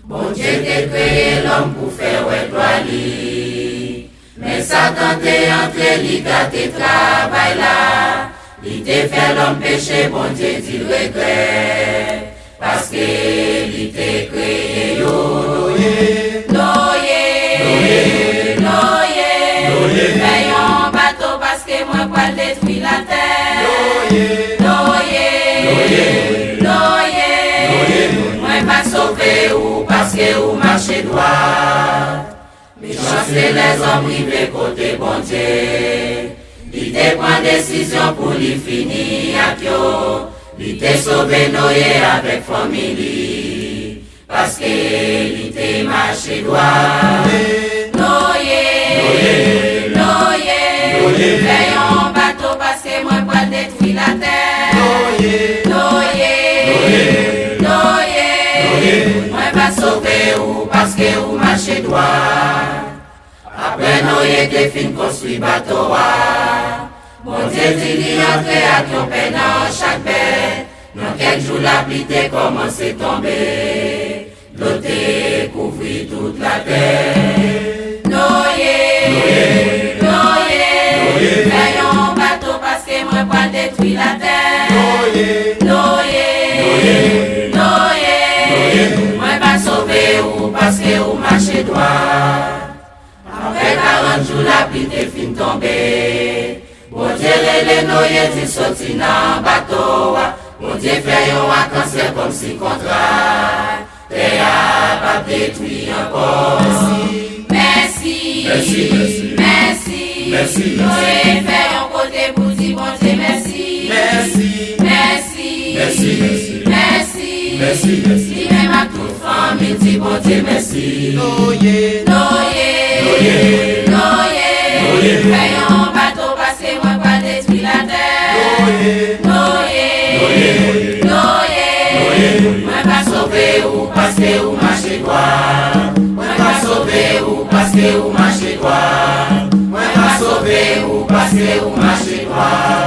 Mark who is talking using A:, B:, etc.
A: Bon Dieu t'a créé l'homme pour faire ouais gloire li. Mais Satan t'est entré, li gâté travail là. Il t'a fait l'homme péché, bon Dieu dit le regret. Parce que il t'a créé yo. Noye. Veillons bateau parce que moi pas détruire la terre. Noye. Moi pas sauver ou parce que ou marcher droit. Mais chance les hommes rivés côté bon Dieu. Il te prend décision pour lui finir avec yo. Il te sauvé Noé avec famille. Parce que il te marché droit. Noé. Veillons bateau parce que moi pas détruire la terre. Noye. Moi pas sauver ou parce que ou marché droit. Après Noé te fin construit bateau. Mon Dieu dit lui entrer à ton peine dans chaque bête. Dans quelques jours la pluie te commence à tomber. L'eau te couvrit toute la terre. Noé. Veillons bateau parce que moi pas détruire la terre. Noé. Moi pas sauver ou parce que ou marcher droit. Après 40 jours la pluie te fin tomber. Bon Dieu les Noé dit sorti dans bateau. Bon Dieu fait yon vacances comme si contrat. T'es à pas détruit encore. Merci. Noé fait yon côté pour dire bon Dieu merci. Merci. Même à toute famille dit bon Dieu merci. Noé. Fait yon bateau parce que moi pas détruit la terre. Noé. Moi pas sauver ou parce que ou marcher droit. Moi pas sauver ou parce que ou marcher droit. Moi pas sauver ou parce que ou marcher droit.